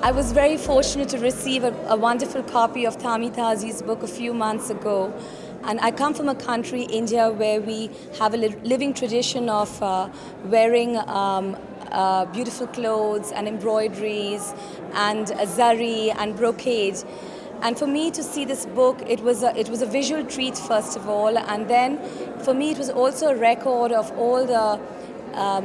I was very fortunate to receive a wonderful copy of Thami Tazi's book a few months ago. And I come from a country, India, where we have a living tradition of wearing beautiful clothes and embroideries and zari and brocade. And for me to see this book, it was a visual treat first of all, and then for me it was also a record of all the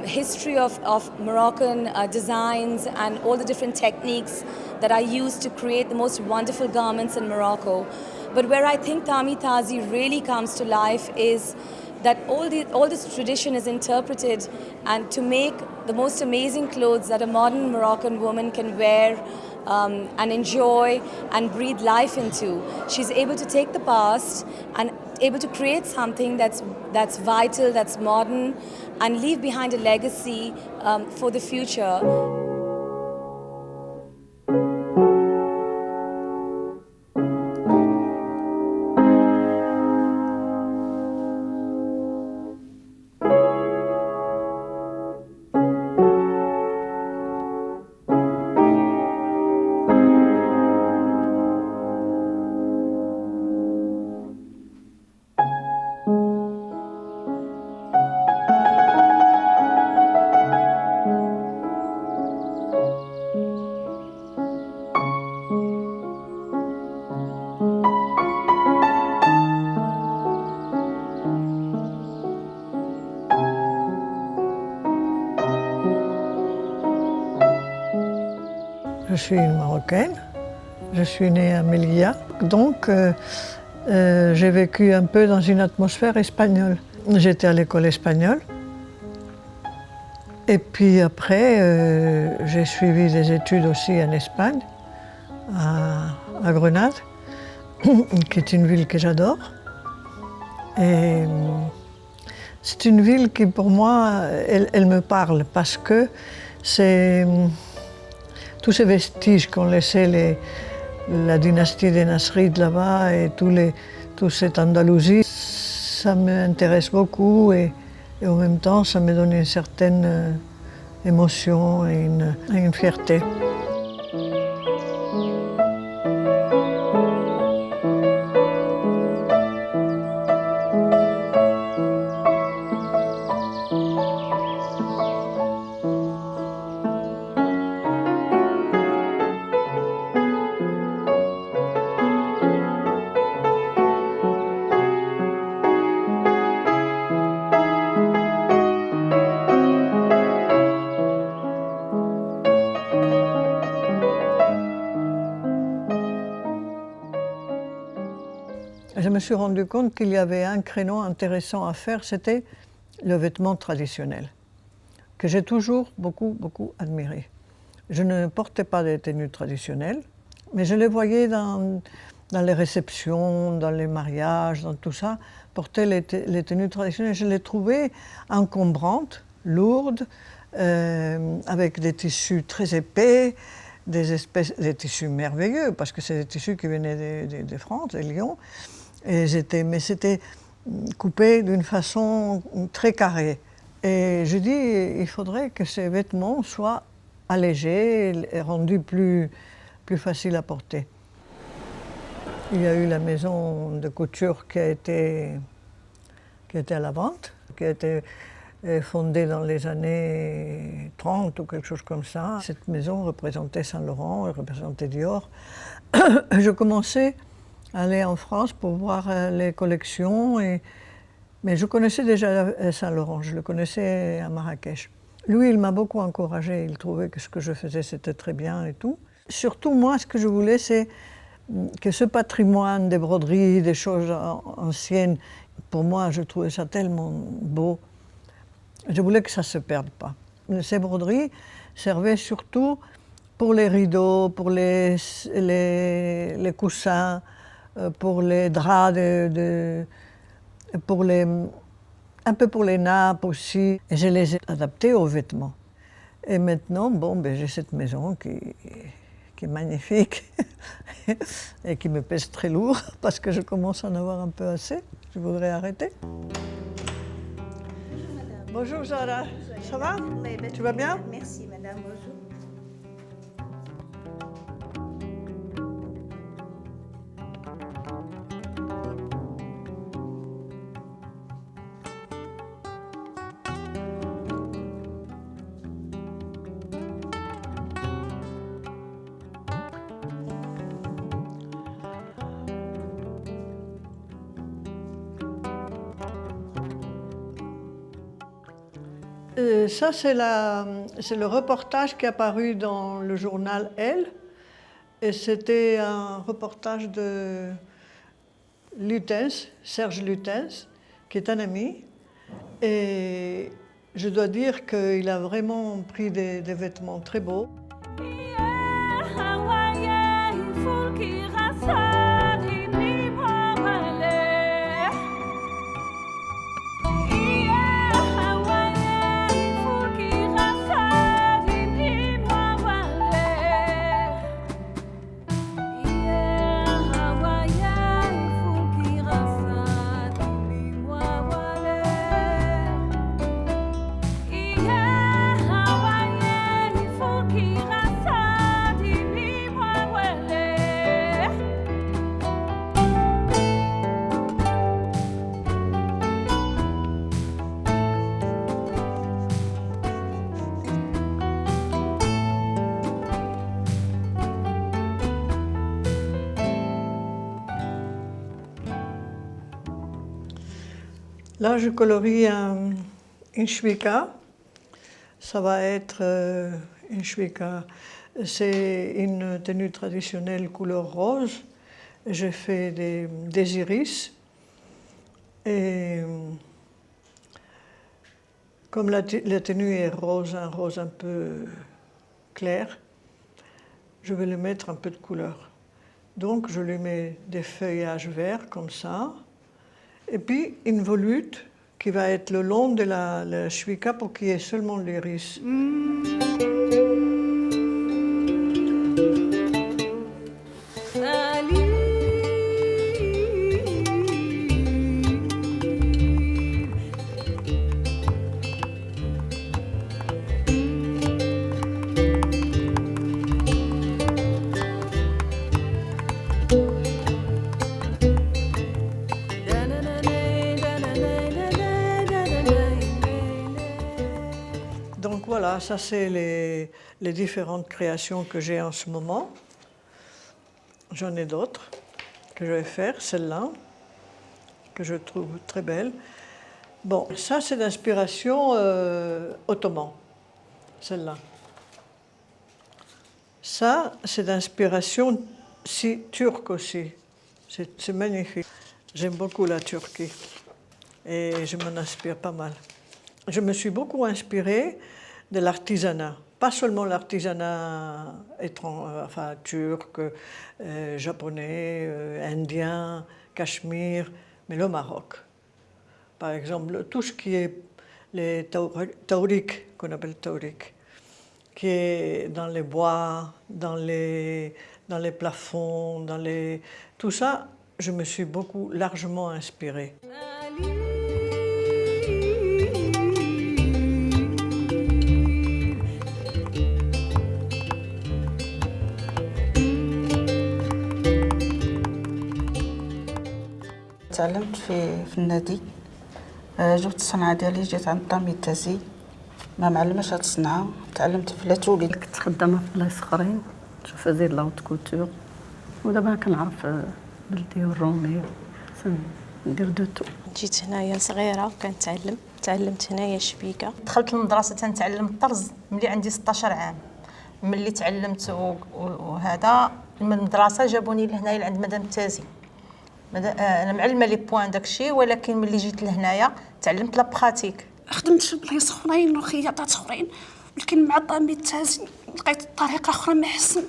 history of Moroccan designs and all the different techniques that I used to create the most wonderful garments in Morocco. But where I think Thami Tazi really comes to life is that all this tradition is interpreted and to make the most amazing clothes that a modern Moroccan woman can wear and enjoy and breathe life into. She's able to take the past and able to create something that's vital, that's modern, and leave behind a legacy for the future. Je suis une Marocaine, je suis née à Melilla, donc j'ai vécu un peu dans une atmosphère espagnole. J'étais à l'école espagnole et puis après j'ai suivi des études aussi en Espagne, à Grenade, qui est une ville que j'adore. Et c'est une ville qui pour moi, elle me parle parce que c'est tous ces vestiges qu'ont laissé la dynastie des Nasrides là-bas et toute cette Andalousie, ça m'intéresse beaucoup et en même temps ça me donne une certaine émotion et une fierté. Je me suis rendu compte qu'il y avait un créneau intéressant à faire, c'était le vêtement traditionnel, que j'ai toujours beaucoup admiré. Je ne portais pas des tenues traditionnelles, mais je les voyais dans les réceptions, dans les mariages, dans tout ça, porter les tenues traditionnelles. Je les trouvais encombrantes, lourdes, avec des tissus très épais, des tissus merveilleux, parce que c'est des tissus qui venaient de France, de Lyon. Mais c'était coupé d'une façon très carrée. Et je dis, il faudrait que ces vêtements soient allégés et rendus plus faciles à porter. Il y a eu la maison de couture qui a été à la vente, qui a été fondée dans les années 30 ou quelque chose comme ça. Cette maison représentait Saint-Laurent, elle représentait Dior. Je commençais à aller en France pour voir les collections, mais je connaissais déjà Saint-Laurent, je le connaissais à Marrakech. Lui, il m'a beaucoup encouragée. Il trouvait que ce que je faisais, c'était très bien et tout. Surtout, moi, ce que je voulais, c'est que ce patrimoine des broderies, des choses anciennes, pour moi, je trouvais ça tellement beau. Je voulais que ça ne se perde pas. Ces broderies servaient surtout pour les rideaux, pour les coussins, pour les draps, un peu pour les nappes aussi. Et je les ai adaptés aux vêtements. Et maintenant, j'ai cette maison qui est magnifique et qui me pèse très lourd parce que je commence à en avoir un peu assez. Je voudrais arrêter. Bonjour Zara, ça va? Tu vas bien? Merci madame, bonjour. Ça, c'est le reportage qui est apparu dans le journal Elle. Et c'était un reportage de Lutens, Serge Lutens, qui est un ami. Et je dois dire qu'il a vraiment pris des vêtements très beaux. Là, je colorie une chouïka. Ça va être une chouïka. C'est une tenue traditionnelle couleur rose. J'ai fait des iris. Et comme la tenue est rose, un rose un peu clair, je vais lui mettre un peu de couleur. Donc, je lui mets des feuillages verts comme ça. Et puis une volute qui va être le long de la chouïka pour qu'il y ait seulement l'iris. Donc voilà, ça c'est les différentes créations que j'ai en ce moment. J'en ai d'autres que je vais faire, celle-là, que je trouve très belle. Bon, ça c'est d'inspiration ottoman, celle-là. Ça, c'est d'inspiration turque aussi. C'est magnifique. J'aime beaucoup la Turquie et je m'en inspire pas mal. Je me suis beaucoup inspirée de l'artisanat. Pas seulement l'artisanat turc, japonais, indien, cachemire, mais le Maroc. Par exemple, tout ce qui est les tauriques, qu'on appelle tauriques, qui est dans les bois, dans les plafonds, tout ça, je me suis largement inspirée. تعلمت في النادي. جبت الصنعة ديالي، جيت عند طامي تازي ما معلماش هاد الصنعة، تعلمت في لاتولي. كنت خدامة في بلايص اخرين، جو فازي لاوت كوتور، ودابا كنعرف بلدي والرومي، ندير دو تو. جيت هنايا صغيرة كنتعلم تعلمت هنايا شبيكة. دخلت للمدرسة تنتعلم الطرز ملي عندي 16 عام. ملي تعلمت وهذا من المدرسة جابوني لهنايا لعند مدام تازي. انا معلمه لي بوان داكشي، ولكن ملي جيت لهنايا تعلمت لا براتيك. خدمت في بلايص اخرين وخياطات اخرين، ولكن مع طامي التازي لقيت طريقه اخرى ما احسن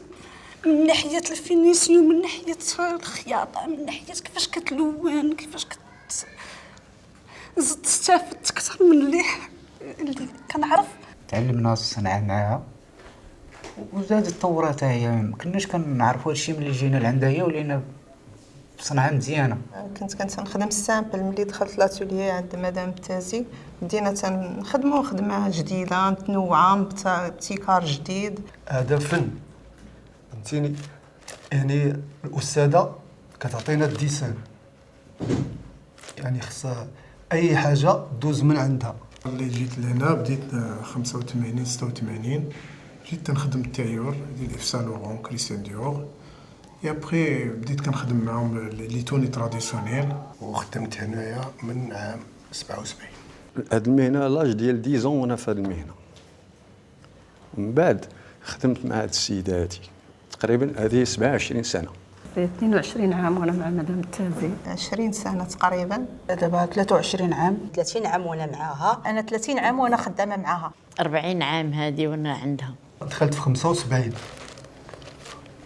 من ناحيه الفينيسيون، من ناحيه الخياطه، من ناحيه كيفاش كتلون، كيفاش استفدت اكثر من اللي كنعرف. تعلمنا الصنعه معاها وزادت طوراتها هي. ما كناش كنعرفوا هادشي ملي جينا لعندها هي، ولينا صنعه مزيانه. كنت كنخدم السامبل. ملي دخلت لاتوليي عند مدام تازي بدينا تنخدموا خدمه جديده متنوعه بابتكار جديد. هذا فن فهمتيني، يعني الاستاذه كتعطينا الديسان، يعني خصها اي حاجه دوز من عندها. اللي جيت لهنا بديت 85 86 بديت تنخدم التايور ديال إف سان لورون كريستيان ديور. ابخي بديت كنخدم معاهم لي توني تراديسيونيل، وخدمت هنايا من عام 77. هاد المهنه لاج ديال 10 وانا في هاد المهنه. من بعد خدمت مع هاد السيده هادي تقريبا هذه 27 سنه. في 22 عام وانا مع مدام التازي. 20 سنه تقريبا. دابا 23 عام. 30 عام وانا معاها. انا 30 عام وانا خدامه معاها. 40 عام هذه وانا عندها. دخلت في 75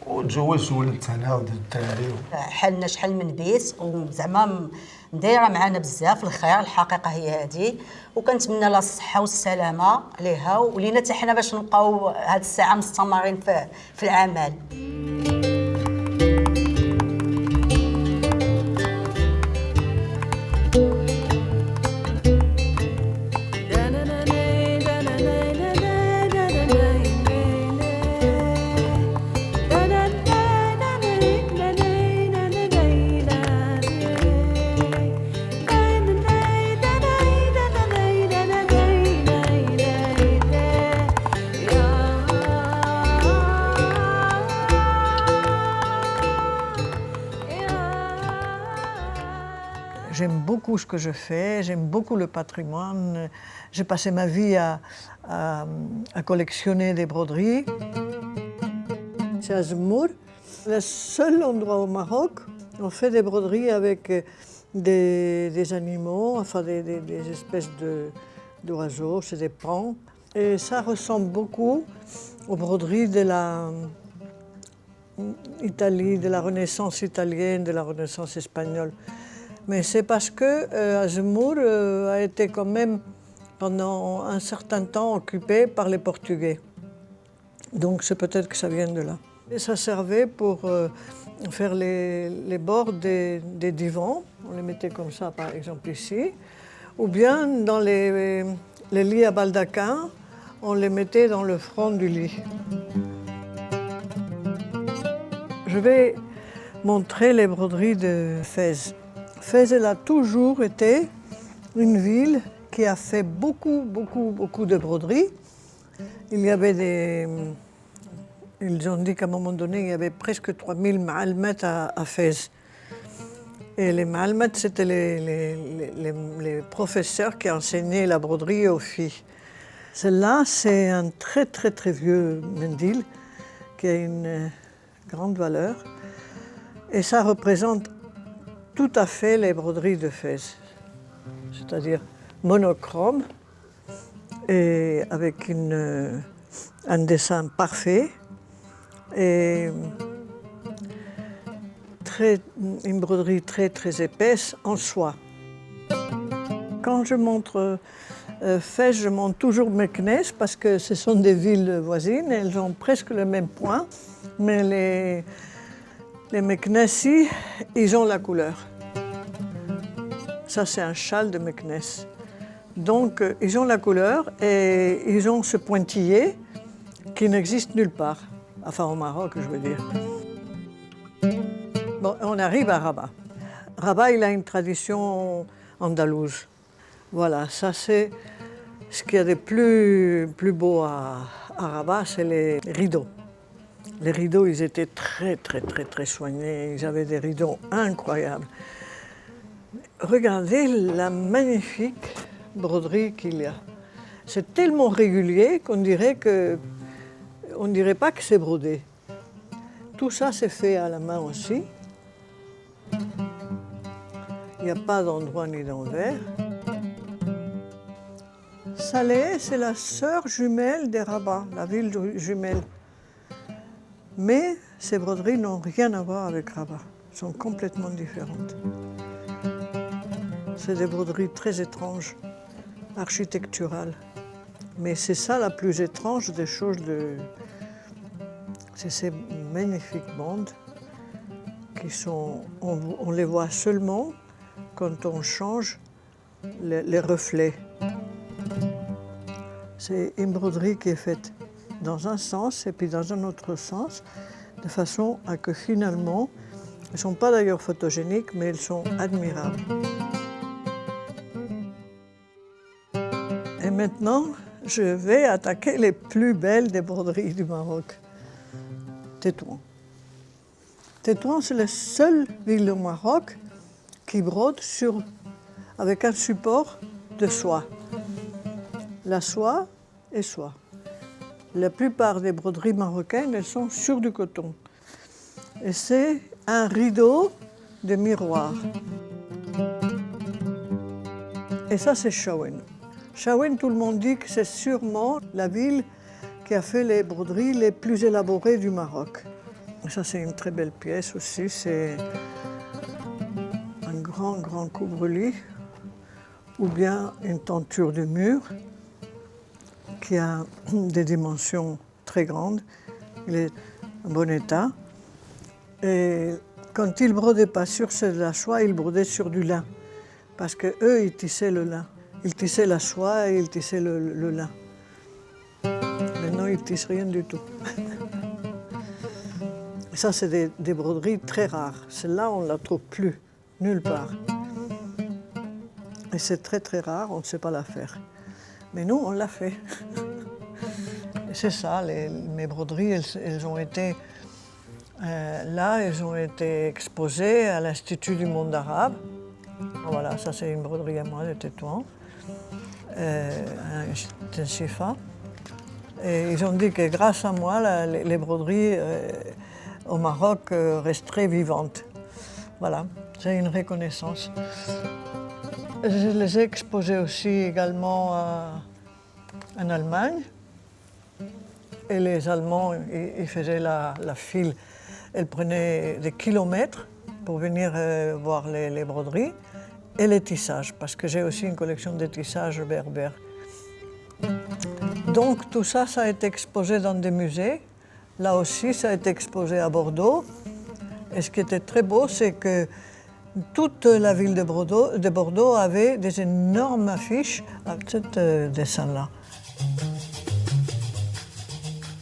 وتزوجت ولدت انا ودرت الدراري. حالنا شحال من بيت وزعما دايره معنا بزاف الخير. الحقيقه هي هذه، وكنتمنى لها الصحه والسلامه ليها ولينا حتى حنا باش نبقاو هاد الساعه مستمرين في العمل. J'aime beaucoup ce que je fais, j'aime beaucoup le patrimoine. J'ai passé ma vie à collectionner des broderies. C'est à Zemour, le seul endroit au Maroc où on fait des broderies avec des animaux, enfin des espèces d'oiseaux, c'est des pans. Et ça ressemble beaucoup aux broderies de la Italie, de la Renaissance italienne, de la Renaissance espagnole. Mais c'est parce que Zemour a été quand même pendant un certain temps occupé par les Portugais. Donc c'est peut-être que ça vient de là. Et ça servait pour faire les bords des divans. On les mettait comme ça par exemple ici. Ou bien dans les lits à baldaquin, on les mettait dans le front du lit. Je vais montrer les broderies de Fès. Fès, elle a toujours été une ville qui a fait beaucoup de broderies. Il y avait ils ont dit qu'à un moment donné, il y avait presque 3000 ma'almet à Fès. Et les ma'almet, c'était les professeurs qui enseignaient la broderie aux filles. Celle-là, c'est un très vieux mendil qui a une grande valeur. Et ça représente tout à fait les broderies de Fès, c'est-à-dire monochrome et avec un dessin parfait et une broderie très épaisse en soie. Quand je montre Fès, je montre toujours Meknès parce que ce sont des villes voisines, elles ont presque le même point, mais les Meknessi, ils ont la couleur. Ça, c'est un châle de Meknès. Donc, ils ont la couleur et ils ont ce pointillé qui n'existe nulle part. Enfin, au Maroc, je veux dire. Bon, on arrive à Rabat. Rabat, il a une tradition andalouse. Voilà, ça c'est ce qu'il y a de plus beau à Rabat, c'est les rideaux. Les rideaux, ils étaient très soignés. Ils avaient des rideaux incroyables. regardez la magnifique broderie qu'il y a. C'est tellement régulier qu'on dirait pas que c'est brodé. Tout ça, c'est fait à la main aussi. Il n'y a pas d'endroit ni d'envers. Salé, c'est la sœur jumelle des Rabat, la ville jumelle. Mais ces broderies n'ont rien à voir avec Rabat. Elles sont complètement différentes. C'est des broderies très étranges, architecturales. Mais c'est ça la plus étrange des choses C'est ces magnifiques bandes qui sont... On les voit seulement quand on change les reflets. C'est une broderie qui est faite dans un sens et puis dans un autre sens, de façon à que finalement, elles ne sont pas d'ailleurs photogéniques, mais elles sont admirables. Et maintenant, je vais attaquer les plus belles des broderies du Maroc. Tétouan. Tétouan, c'est la seule ville au Maroc qui brode avec un support de soie. La soie est soie. La plupart des broderies marocaines, elles sont sur du coton. Et c'est un rideau de miroir. Et ça, c'est Chaouine. Chaouine, tout le monde dit que c'est sûrement la ville qui a fait les broderies les plus élaborées du Maroc. Et ça, c'est une très belle pièce aussi. C'est un grand couvre-lit ou bien une tenture de mur qui a des dimensions très grandes. Il est en bon état. Et quand ils ne brodaient pas sur la soie, ils brodaient sur du lin. Parce qu'eux, ils tissaient le lin. Ils tissaient la soie et ils tissaient le lin. Maintenant, ils ne tissent rien du tout. Et ça, c'est des broderies très rares. Celle-là, on ne la trouve plus, nulle part. Et c'est très rare, on ne sait pas la faire. Mais nous, on l'a fait. Et c'est ça, mes broderies, elles ont été... là, elles ont été exposées à l'Institut du monde arabe. Voilà, ça c'est une broderie à moi de Tétouan. Un chifa. Et ils ont dit que grâce à moi, les broderies au Maroc resteraient vivantes. Voilà, c'est une reconnaissance. Je les ai exposées aussi également en Allemagne. Et les Allemands, ils faisaient la file. Elles prenaient des kilomètres pour venir voir les broderies et les tissages, parce que j'ai aussi une collection de tissages berbères. Donc tout ça, ça a été exposé dans des musées. Là aussi, ça a été exposé à Bordeaux. Et ce qui était très beau, c'est que toute la ville de Bordeaux avait des énormes affiches avec ce dessin-là.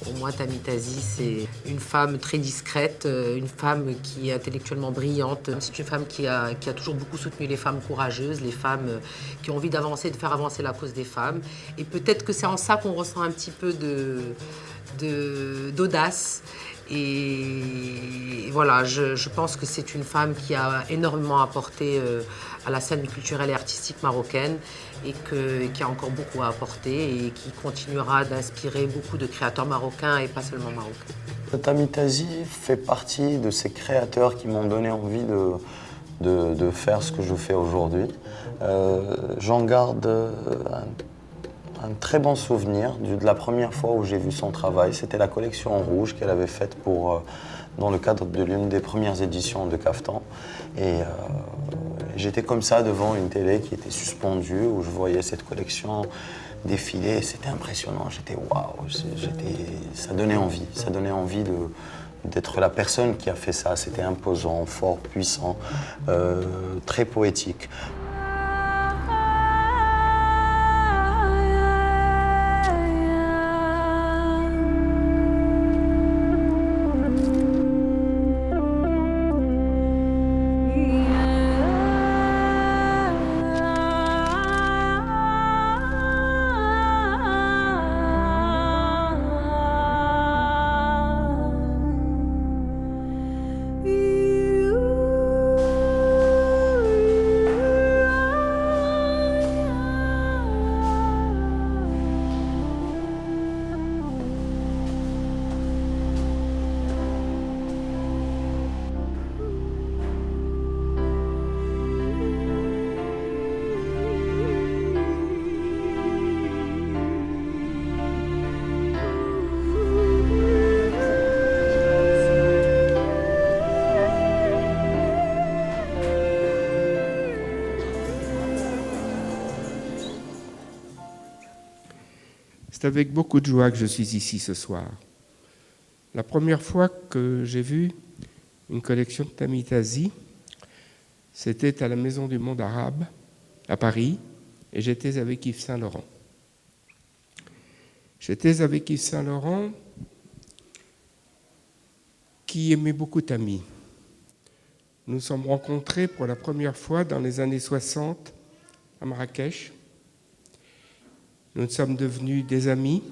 Pour moi, Tamitazi, c'est une femme très discrète, une femme qui est intellectuellement brillante. C'est une femme qui a toujours beaucoup soutenu les femmes courageuses, les femmes qui ont envie d'avancer, de faire avancer la cause des femmes. Et peut-être que c'est en ça qu'on ressent un petit peu d'audace. Et voilà, je pense que c'est une femme qui a énormément apporté à la scène culturelle et artistique marocaine et qui a encore beaucoup à apporter et qui continuera d'inspirer beaucoup de créateurs marocains et pas seulement marocains. Tamitazi fait partie de ces créateurs qui m'ont donné envie de faire ce que je fais aujourd'hui. J'en garde un très bon souvenir de la première fois où j'ai vu son travail. C'était la collection en rouge qu'elle avait faite dans le cadre de l'une des premières éditions de Kaftan. Et j'étais comme ça devant une télé qui était suspendue, où je voyais cette collection défiler. C'était impressionnant. J'étais waouh, ça donnait envie. Ça donnait envie d'être la personne qui a fait ça. C'était imposant, fort, puissant, très poétique. C'est avec beaucoup de joie que je suis ici ce soir. La première fois que j'ai vu une collection de Tami Tazi, c'était à la Maison du Monde Arabe, à Paris, et j'étais avec Yves Saint-Laurent. J'étais avec Yves Saint-Laurent, qui aimait beaucoup Tami. Nous nous sommes rencontrés pour la première fois dans les années 60 à Marrakech. Nous sommes devenus des amis.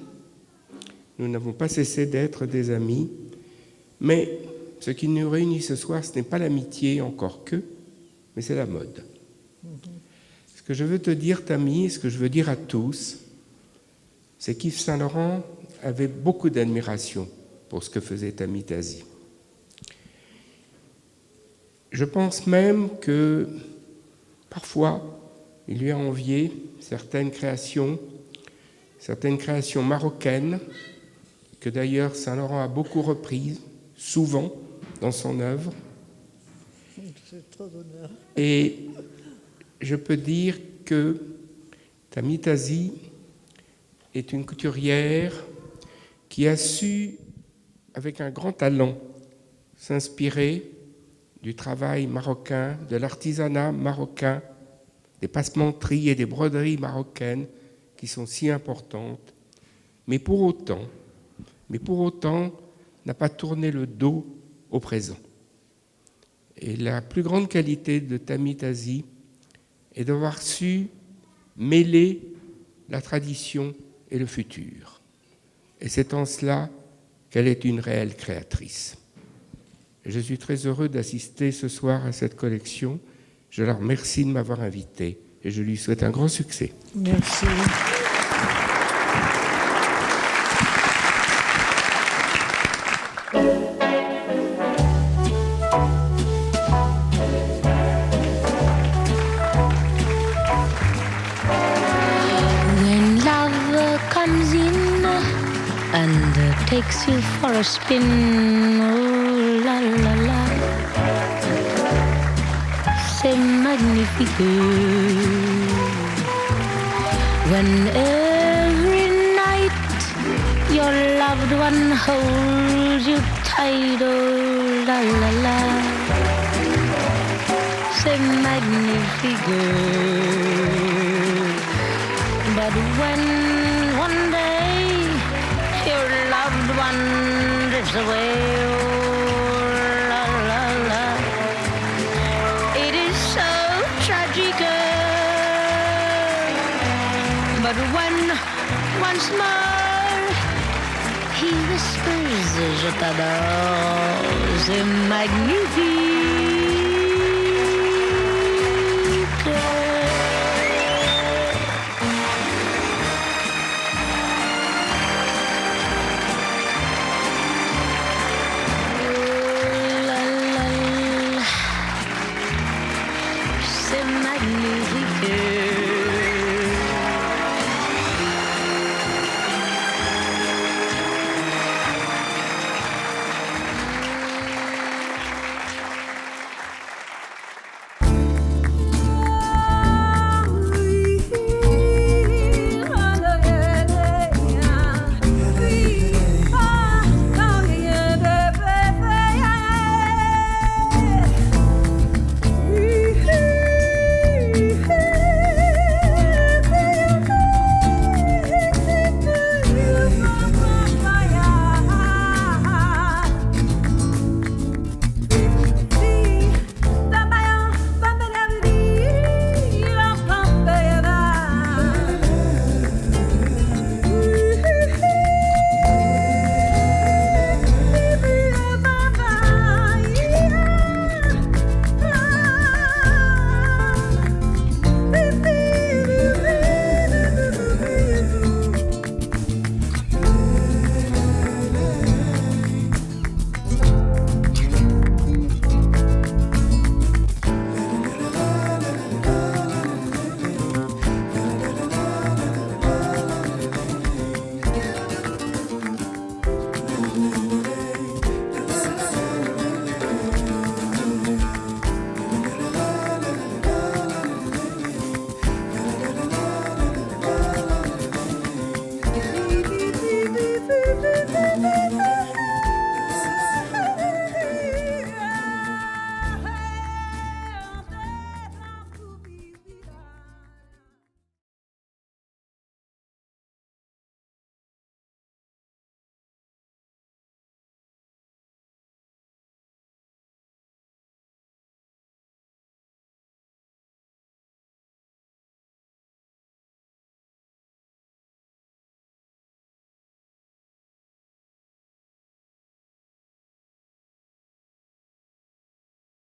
Nous n'avons pas cessé d'être des amis. Mais ce qui nous réunit ce soir, ce n'est pas l'amitié encore que, mais c'est la mode. Ce que je veux te dire, Tami, ce que je veux dire à tous, c'est qu'Yves Saint-Laurent avait beaucoup d'admiration pour ce que faisait Tami Tazi. Je pense même que parfois, il lui a envié certaines créations marocaines, que d'ailleurs Saint-Laurent a beaucoup reprises, souvent dans son œuvre. Et je peux dire que Tami Tazi est une couturière qui a su, avec un grand talent, s'inspirer du travail marocain, de l'artisanat marocain, des passementeries et des broderies marocaines qui sont si importantes, mais pour autant, n'a pas tourné le dos au présent. Et la plus grande qualité de Tami Tazi est d'avoir su mêler la tradition et le futur. Et c'est en cela qu'elle est une réelle créatrice. Et je suis très heureux d'assister ce soir à cette collection. Je la remercie de m'avoir invité et je lui souhaite un grand succès. Merci. When love comes in and takes you for a spin, oh la la la, c'est magnifique. When every night your loved one holds you tight, oh la la la, c'est magnifique. But when one day your loved one drifts away, oh la la la, it is so tragic. But when once more he whispers, je t'adore, c'est magnifique.